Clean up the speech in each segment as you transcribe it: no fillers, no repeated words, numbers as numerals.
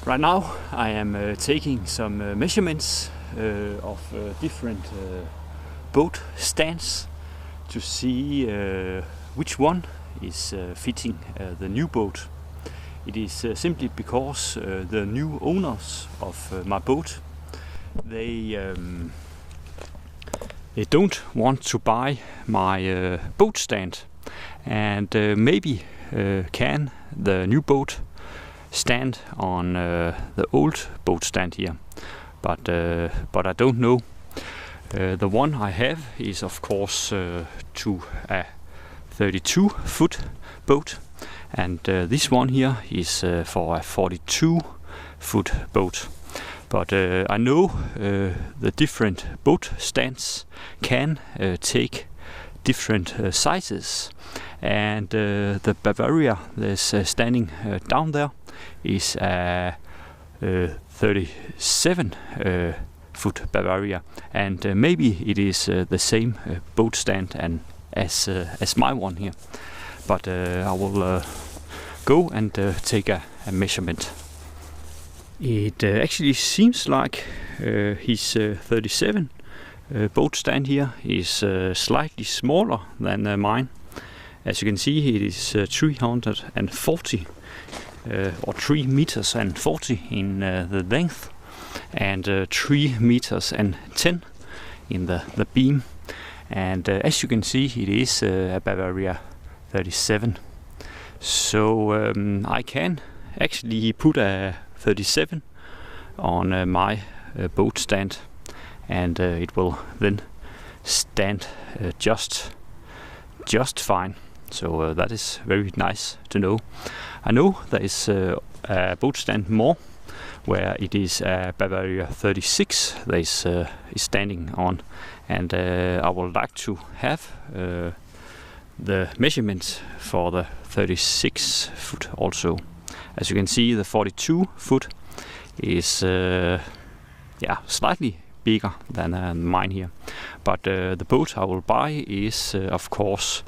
Right now I am taking some measurements of different boat stands to see which one is fitting the new boat. It is simply because the new owners of my boat, they don't want to buy my boat stand, and maybe can the new boat stand on the old boat stand here, but I don't know. The one I have is of course to a 32-foot boat, and this one here is for a 42-foot boat. But I know the different boat stands can take different sizes, and the Bavaria that's standing down there is a 37-foot Bavaria, and maybe it is the same boat stand and as my one here. But I will go and take a measurement. It actually seems like his 37 boat stand here is slightly smaller than mine. As you can see, it is 340 or 3 meters and 40 in the length, and 3 meters and 10 in the beam. And as you can see, it is a Bavaria 37. So I can actually put a 37 on my boat stand, and it will then stand just fine. So that is very nice to know. I know there is a boat stand more where it is a Bavaria 36 that is standing on, and I would like to have the measurements for the 36 foot also. As you can see, the 42 foot is slightly bigger than mine here, but the boat I will buy is of course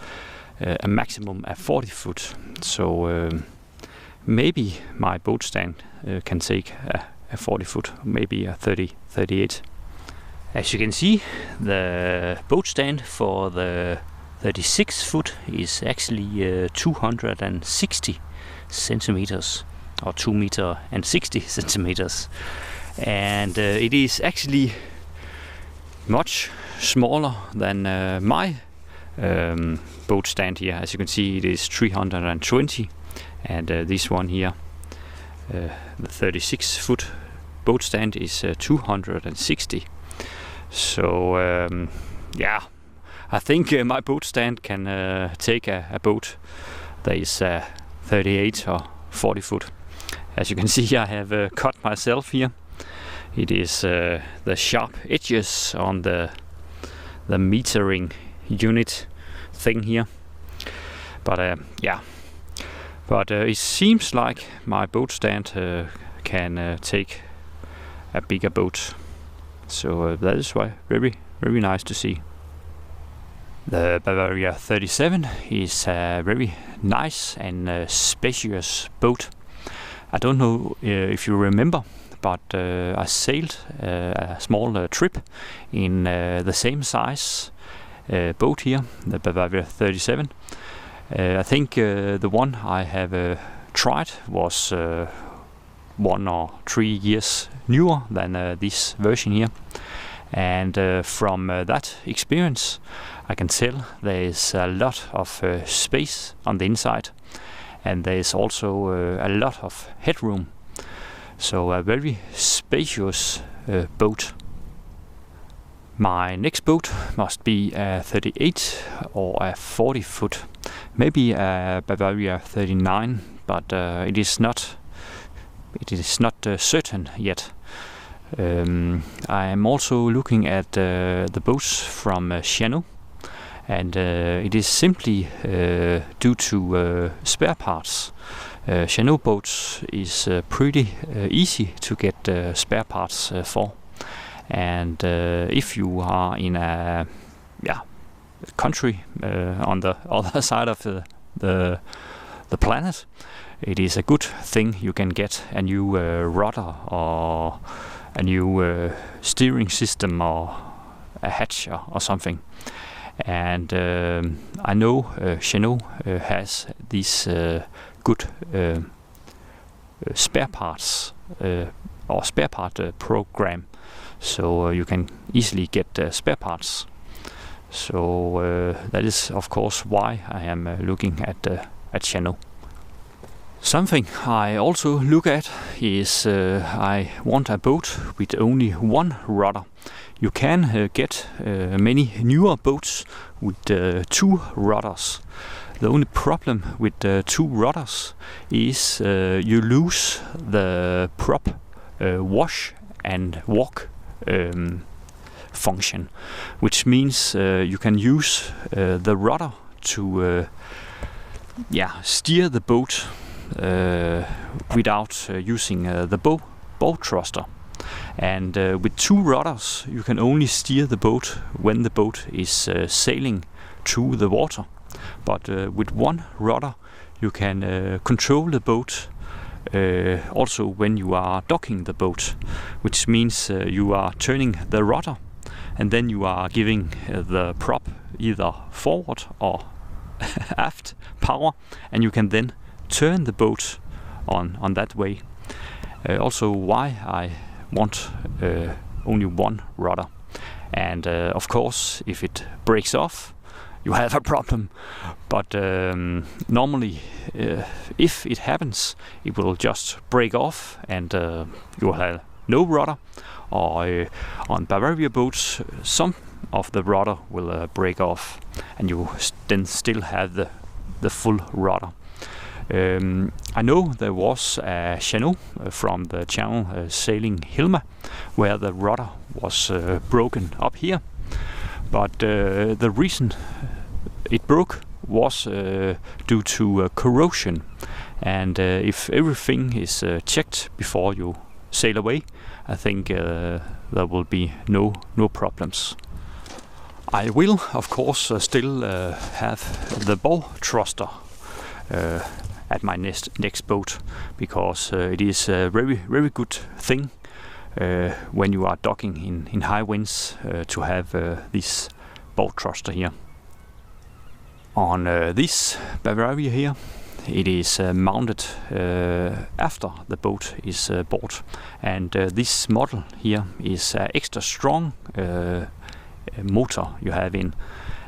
a maximum at 40 foot. So maybe my boat stand can take a 40 foot, maybe a 38. As you can see, the boat stand for the 36 foot is actually 260 centimeters, or 2 meter and 60 centimeters, and it is actually much smaller than my boat stand here. As you can see, it is 320, and this one here, the 36 foot boat stand, is 260. So I think my boat stand can take a boat that is 38 or 40 foot. As you can see, I have cut myself here. It is the sharp edges on the metering unit thing here. But it seems like my boat stand can take a bigger boat. So that is why very nice to see. The Bavaria 37 is a very nice and spacious boat. I don't know if you remember, but I sailed a small trip in the same size boat here, the Bavaria 37. I think the one I have tried was 1 or 3 years newer than this version here, and from that experience I can tell there is a lot of space on the inside, and there is also a lot of headroom. So a very spacious boat. My next boat must be a 38 or a 40 foot, maybe a Bavaria 39, but it is not certain yet. I am also looking at the boats from Channel, and it is simply due to spare parts. Channel boats is pretty easy to get spare parts for, and if you are in a country on the other side of the planet, it is a good thing you can get a new rudder or a new steering system or a hatch or something. And I know Cheno has these good spare parts or spare part program, so you can easily get spare parts. So that is of course why I am looking at Cheno. Something I also look at is I want a boat with only one rudder. You can get many newer boats with 2 rudders. The only problem with 2 rudders is you lose the prop wash and walk function, which means you can use the rudder to steer the boat without using the bow thruster. And with 2 rudders you can only steer the boat when the boat is sailing through the water. But with 1 rudder you can control the boat also when you are docking the boat, which means you are turning the rudder and then you are giving the prop either forward or aft power, and you can then turn the boat on that way. Also why I want only 1 rudder. And of course if it breaks off you have a problem, but normally if it happens it will just break off and you will have no rudder, or on Bavaria boats some of the rudder will break off and you then still have the full rudder. I know there was a channel from the channel Sailing Hilma where the rudder was broken up here, but the reason it broke was due to corrosion, and if everything is checked before you sail away, I think there will be no problems. I will of course still have the bow thruster at my next boat, because it is a very good thing when you are docking in high winds to have this bow thruster here. On this Bavaria here, it is mounted after the boat is bought, and this model here is extra strong motor you have in,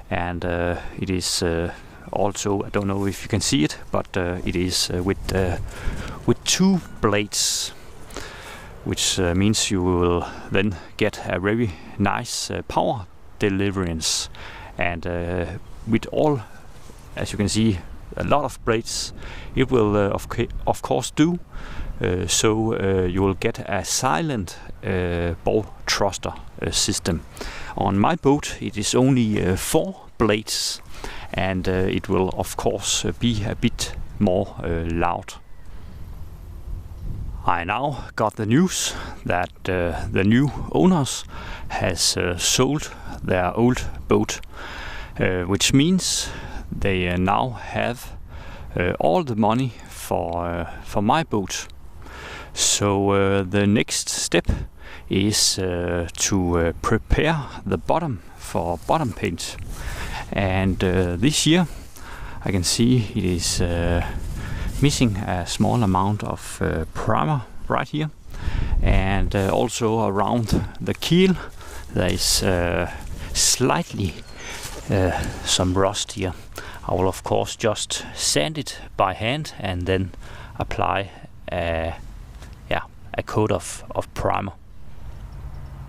and it is also, I don't know if you can see it, but it is with 2 blades, which means you will then get a very nice power deliverance, and with all, as you can see, a lot of blades, it will of course do so you will get a silent bow thruster system. On my boat it is only 4 blades, and it will of course be a bit more loud. I now got the news that the new owners has sold their old boat, which means they now have all the money for my boat. So the next step is to prepare the bottom for bottom paint, and this year I can see it is missing a small amount of primer right here, and also around the keel there is slightly some rust here. I will of course just sand it by hand and then apply a coat of primer.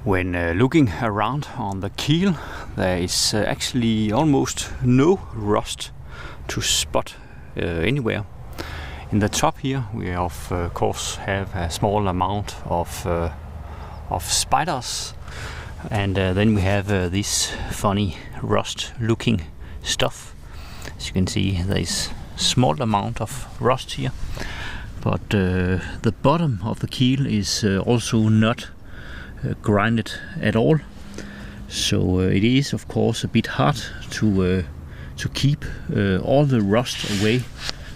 When looking around on the keel, there is actually almost no rust to spot anywhere. In the top here we of course have a small amount of spiders, and then we have this funny rust looking stuff. As you can see, there is small amount of rust here, but the bottom of the keel is also not grinded at all, so it is of course a bit hard to keep all the rust away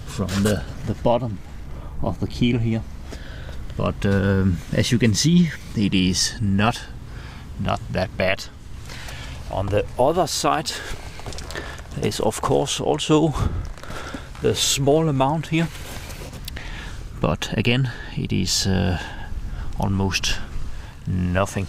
from the bottom of the keel here. But as you can see, it is not that bad. On the other side is of course also a small amount here, but again it is almost nothing.